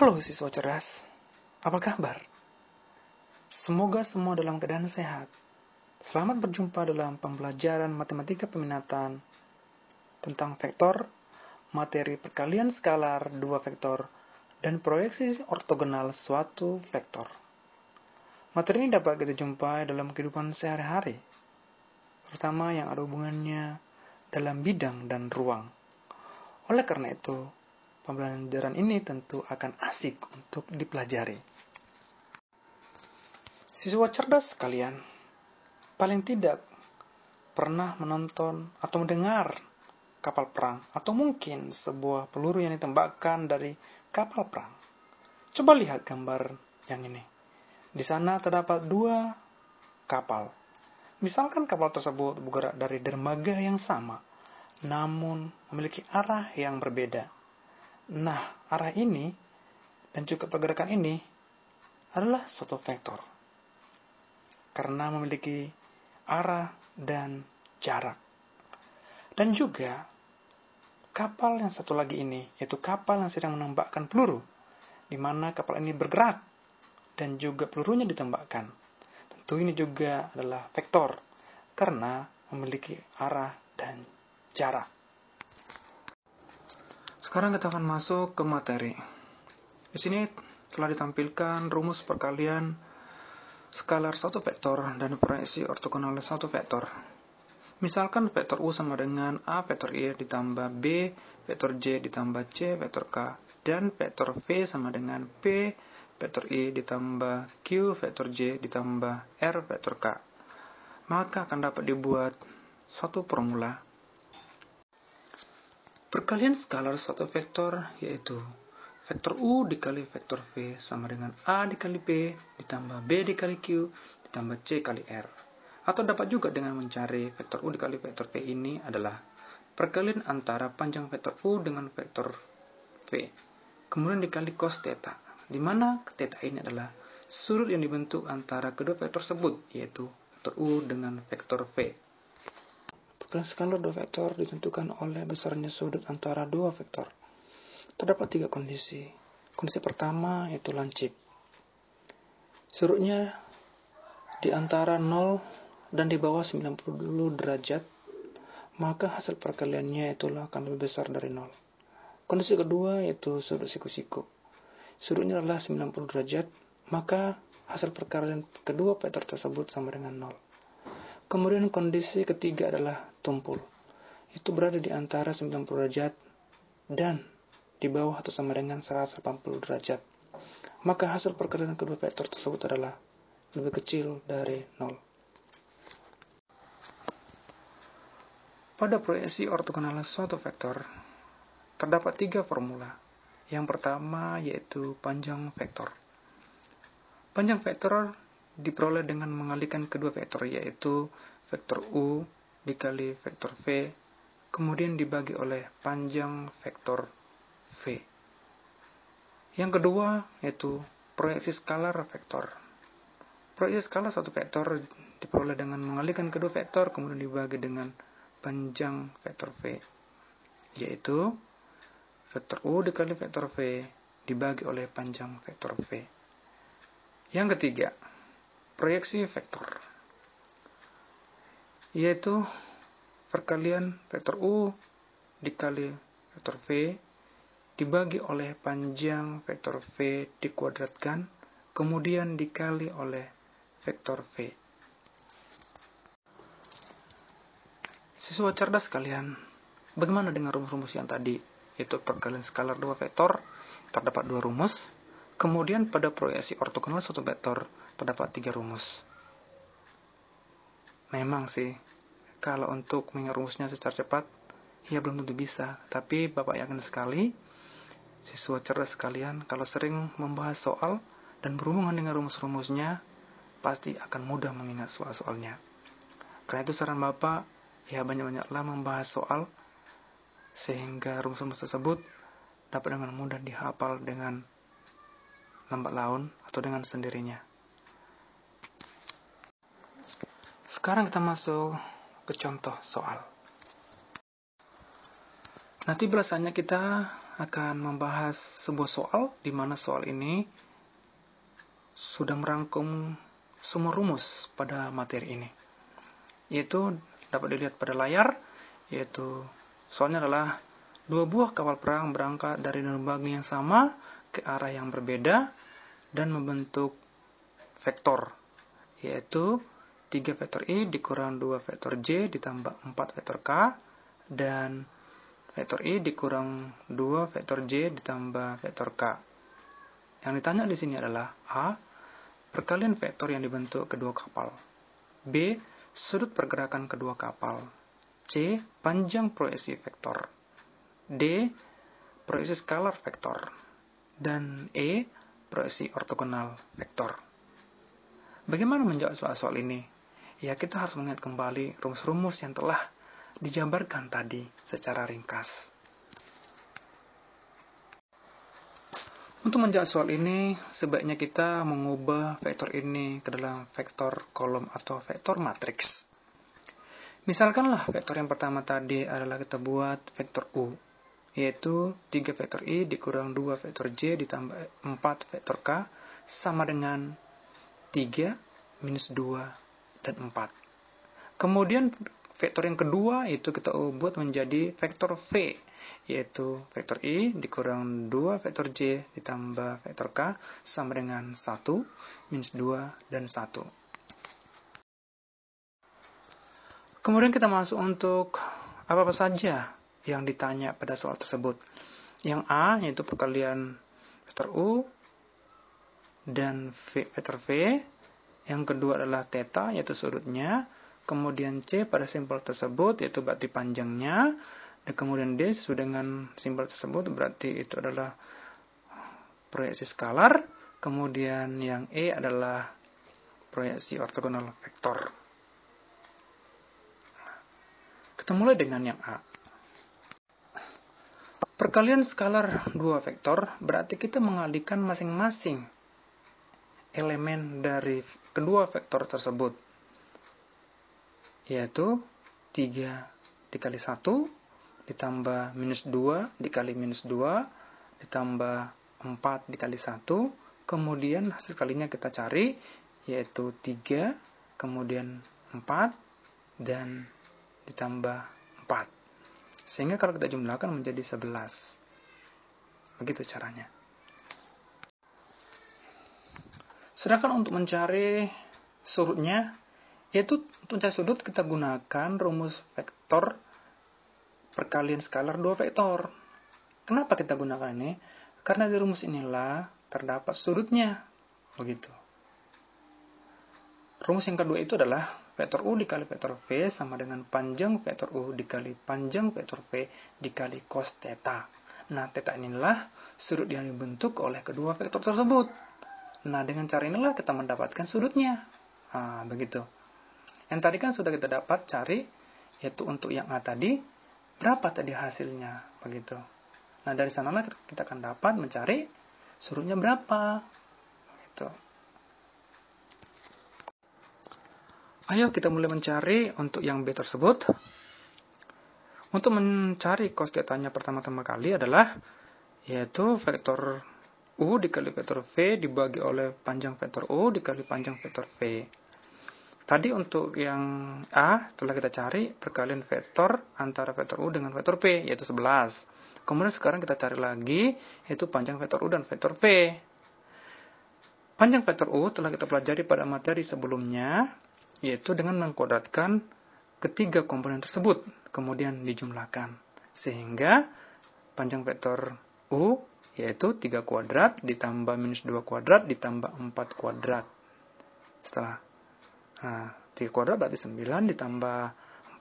Halo siswa cerdas, apa kabar? Semoga semua dalam keadaan sehat. Selamat berjumpa dalam pembelajaran matematika peminatan tentang vektor, materi perkalian skalar dua vektor, dan proyeksi ortogonal suatu vektor. Materi ini dapat kita jumpai dalam kehidupan sehari-hari, terutama yang ada hubungannya dalam bidang dan ruang. Oleh karena itu, pembelajaran ini tentu akan asik untuk dipelajari. Siswa cerdas sekalian, paling tidak pernah menonton atau mendengar kapal perang, atau mungkin sebuah peluru yang ditembakkan dari kapal perang. Coba lihat gambar yang ini. Di sana terdapat dua kapal. Misalkan kapal tersebut bergerak dari dermaga yang sama, namun memiliki arah yang berbeda. Nah, arah ini dan juga pergerakan ini adalah suatu vektor karena memiliki arah dan jarak. Dan juga kapal yang satu lagi ini, yaitu kapal yang sedang menembakkan peluru, di mana kapal ini bergerak dan juga pelurunya ditembakkan. Tentu ini juga adalah vektor karena memiliki arah dan jarak. Sekarang kita akan masuk ke materi. Di sini telah ditampilkan rumus perkalian skalar satu vektor dan proyeksi ortogonal satu vektor. Misalkan vektor U sama dengan A vektor I ditambah B vektor J ditambah C vektor K, dan vektor V sama dengan P vektor I ditambah Q vektor J ditambah R vektor K. Maka akan dapat dibuat suatu formula perkalian skalar satu vektor, yaitu vektor U dikali vektor V sama dengan A dikali P ditambah B dikali Q ditambah C kali R. Atau dapat juga dengan mencari vektor U dikali vektor V ini adalah perkalian antara panjang vektor U dengan vektor V, kemudian dikali cos theta, di mana theta ini adalah sudut yang dibentuk antara kedua vektor tersebut, yaitu vektor U dengan vektor V. Perkalian skalar dua vektor ditentukan oleh besarnya sudut antara dua vektor. Terdapat tiga kondisi. Kondisi pertama yaitu lancip. Sudutnya di antara 0 dan di bawah 90 derajat, maka hasil perkaliannya itulah akan lebih besar dari 0. Kondisi kedua yaitu sudut siku-siku. Sudutnya adalah 90 derajat, maka hasil perkalian kedua vektor tersebut sama dengan 0. Kemudian kondisi ketiga adalah tumpul. Itu berada di antara 90 derajat dan di bawah atau sama dengan 180 derajat. Maka hasil perkalian kedua vektor tersebut adalah lebih kecil dari 0. Pada proyeksi ortogonal suatu vektor, terdapat tiga formula. Yang pertama yaitu panjang vektor. Panjang vektor diperoleh dengan mengalihkan kedua vektor, yaitu vektor U dikali vektor V, kemudian dibagi oleh panjang vektor V. Yang kedua yaitu proyeksi skalar vektor. Proyeksi skalar satu vektor diperoleh dengan mengalihkan kedua vektor, kemudian dibagi dengan panjang vektor V, yaitu vektor U dikali vektor V dibagi oleh panjang vektor V. Yang ketiga, proyeksi vektor, yaitu perkalian vektor U dikali vektor V dibagi oleh panjang vektor V dikuadratkan, kemudian dikali oleh vektor V. Siswa cerdas sekalian, bagaimana dengan rumus-rumus yang tadi? Yaitu perkalian skalar dua vektor, terdapat dua rumus. Kemudian pada proyeksi ortogonal suatu vektor, terdapat tiga rumus. Memang sih, kalau untuk mengingat rumusnya secara cepat, ya belum tentu bisa. Tapi Bapak yakin sekali, siswa cerdas sekalian, kalau sering membahas soal dan berhubungan dengan rumus-rumusnya, pasti akan mudah mengingat soal-soalnya. Karena itu saran Bapak, ya banyak-banyaklah membahas soal, sehingga rumus-rumus tersebut dapat dengan mudah dihafal dengan lambat laun atau dengan sendirinya. Sekarang kita masuk ke contoh soal. Nanti biasanya kita akan membahas sebuah soal, di mana soal ini sudah merangkum semua rumus pada materi ini. Yaitu dapat dilihat pada layar, yaitu soalnya adalah 2 buah kapal perang berangkat dari dermaga yang sama ke arah yang berbeda dan membentuk vektor, yaitu 3 vektor I dikurang 2 vektor J ditambah 4 vektor K, dan vektor I dikurang 2 vektor J ditambah vektor K. Yang ditanya di sini adalah A. Perkalian vektor yang dibentuk kedua kapal. B. Sudut pergerakan kedua kapal. C. Panjang proyeksi vektor. D. Proyeksi skalar vektor. Dan E. Proyeksi ortogonal vektor. Bagaimana menjawab soal-soal ini? Ya, kita harus mengingat kembali rumus-rumus yang telah dijabarkan tadi secara ringkas. Untuk menjawab soal ini, sebaiknya kita mengubah vektor ini ke dalam vektor kolom atau vektor matriks. Misalkanlah vektor yang pertama tadi adalah kita buat vektor U, yaitu 3 vektor I dikurang 2 vektor J ditambah 4 vektor K sama dengan 3 minus 2 dan 4. Kemudian vektor yang kedua itu kita buat menjadi vektor V, yaitu vektor I dikurang 2 vektor J ditambah vektor K sama dengan 1, minus 2, dan 1. Kemudian kita masuk untuk apa saja yang ditanya pada soal tersebut. Yang A, yaitu perkalian vektor U dan vektor V. Yang kedua adalah theta, yaitu sudutnya. Kemudian C pada simbol tersebut, yaitu berarti panjangnya. Dan kemudian D sesuai dengan simbol tersebut, berarti itu adalah proyeksi skalar. Kemudian yang E adalah proyeksi ortogonal vektor. Kita mulai dengan yang A. Perkalian skalar dua vektor berarti kita mengalihkan masing-masing elemen dari kedua vektor tersebut, yaitu 3 dikali 1 ditambah minus 2 dikali minus 2 ditambah 4 dikali 1, kemudian hasil kalinya kita cari, yaitu 3, kemudian 4, dan ditambah 4. Sehingga kalau kita jumlahkan menjadi 11. Begitu caranya. Sedangkan untuk mencari sudutnya, yaitu untuk mencari sudut kita gunakan rumus vektor perkalian skalar dua vektor. Kenapa kita gunakan ini? Karena di rumus inilah terdapat sudutnya. Begitu. Rumus yang kedua itu adalah vektor U dikali vektor V sama dengan panjang vektor U dikali panjang vektor V dikali cos theta. Nah, theta inilah sudut yang dibentuk oleh kedua vektor tersebut. Nah, dengan cara inilah kita mendapatkan sudutnya. Nah, begitu. Yang tadi kan sudah kita dapat cari, yaitu untuk yang A tadi, berapa tadi hasilnya, begitu. Nah, dari sanalah kita akan dapat mencari sudutnya berapa, begitu. Ayo kita mulai mencari untuk yang B tersebut. Untuk mencari cos theta-nya pertama-tama kali adalah, yaitu vektor U dikali vektor V dibagi oleh panjang vektor U dikali panjang vektor V. Tadi untuk yang A, setelah kita cari perkalian vektor antara vektor U dengan vektor V, yaitu 11. Kemudian sekarang kita cari lagi, yaitu panjang vektor U dan vektor V. Panjang vektor U telah kita pelajari pada materi sebelumnya, yaitu dengan mengkuadratkan ketiga komponen tersebut, kemudian dijumlahkan. Sehingga panjang vektor U, yaitu 3 kuadrat ditambah minus 2 kuadrat ditambah 4 kuadrat. Setelah 3 kuadrat berarti 9 ditambah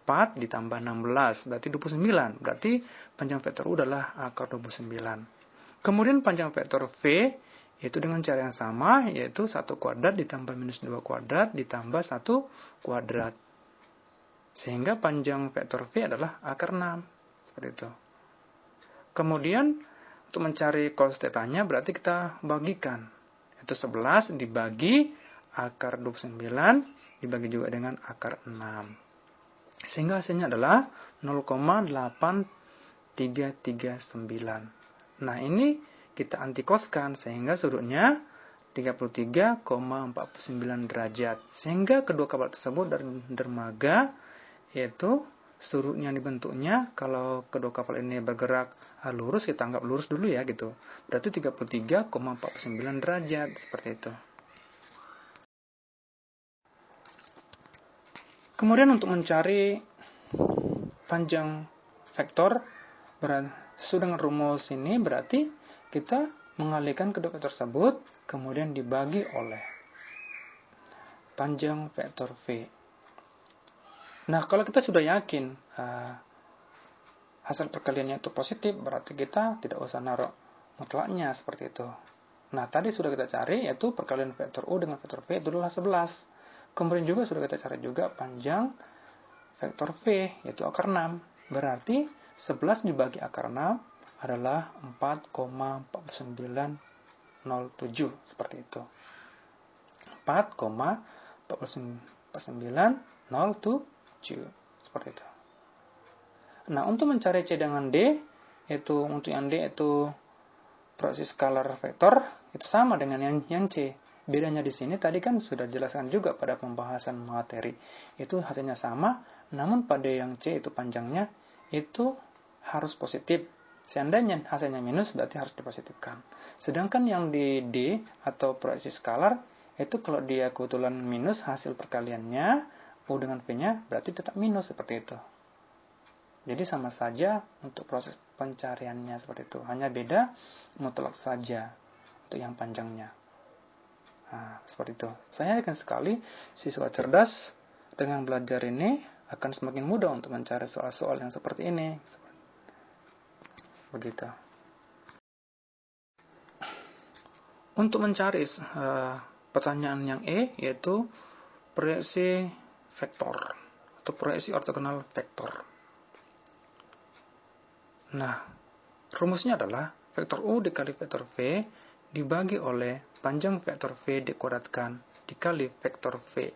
4 ditambah 16, berarti 29. Berarti panjang vektor U adalah akar 29. Kemudian panjang vektor V, yaitu dengan cara yang sama, yaitu 1 kuadrat ditambah minus 2 kuadrat ditambah 1 kuadrat. Sehingga panjang vektor V adalah akar 6. Seperti itu. Kemudian, untuk mencari cos theta-nya berarti kita bagikan. Yaitu 11 dibagi akar 29, dibagi juga dengan akar 6. Sehingga hasilnya adalah 0,8 339. Nah, ini kita antikoskan sehingga sudutnya 33,49 derajat. Sehingga kedua kapal tersebut dari dermaga, yaitu sudutnya dibentuknya, kalau kedua kapal ini bergerak lurus, kita anggap lurus dulu ya gitu. Berarti 33,49 derajat, seperti itu. Kemudian untuk mencari panjang vektor, sesuai dengan rumus ini berarti kita mengalihkan kedua vektor tersebut, kemudian dibagi oleh panjang vektor V. Nah, kalau kita sudah yakin hasil perkaliannya itu positif, berarti kita tidak usah naruh mutlaknya seperti itu. Nah, tadi sudah kita cari, yaitu perkalian vektor U dengan vektor V itu adalah 11. Kemudian juga sudah kita cari juga panjang vektor V, yaitu akar 6. Berarti 11 dibagi akar 6 adalah 4,4907, seperti itu. 4,4907, seperti itu. Nah, untuk mencari C dengan D, yaitu untuk yang D itu proyeksi skalar vektor, itu sama dengan yang C. Bedanya di sini tadi kan sudah dijelaskan juga pada pembahasan materi. Itu hasilnya sama, namun pada yang C itu panjangnya itu harus positif. Seandainya hasilnya minus berarti harus dipositifkan. Sedangkan yang di D atau proyeksi skalar itu kalau dia kebetulan minus hasil perkaliannya U dengan V-nya berarti tetap minus, seperti itu. Jadi sama saja untuk proses pencariannya seperti itu. Hanya beda mutlak saja untuk yang panjangnya. Nah, seperti itu. Saya yakin sekali siswa cerdas dengan belajar ini akan semakin mudah untuk mencari soal-soal yang seperti ini. Begitu. Untuk mencari pertanyaan yang E, yaitu proyeksi vektor atau proyeksi ortogonal vektor. Nah, rumusnya adalah vektor U dikali vektor V dibagi oleh panjang vektor V dikuadratkan dikali vektor V.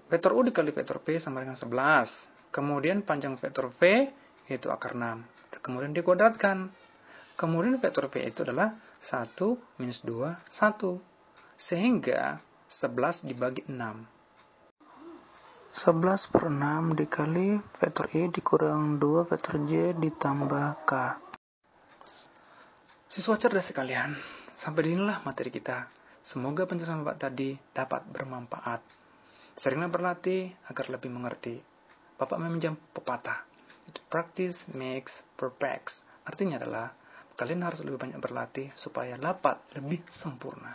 Vektor U dikali vektor V sama dengan 11. Kemudian panjang vektor V yaitu akar 6. Kemudian dikuadratkan. Kemudian vektor V itu adalah 1 minus 2, 1. Sehingga 11 dibagi 6. 11 per 6 dikali vektor E dikurang 2 vektor J ditambah K. Siswa cerdas sekalian, sampai disinilah materi kita. Semoga penjelasan Bapak tadi dapat bermanfaat. Seringlah berlatih agar lebih mengerti. Bapak meminjam pepatah, practice makes perfect. Artinya adalah, kalian harus lebih banyak berlatih supaya dapat lebih sempurna.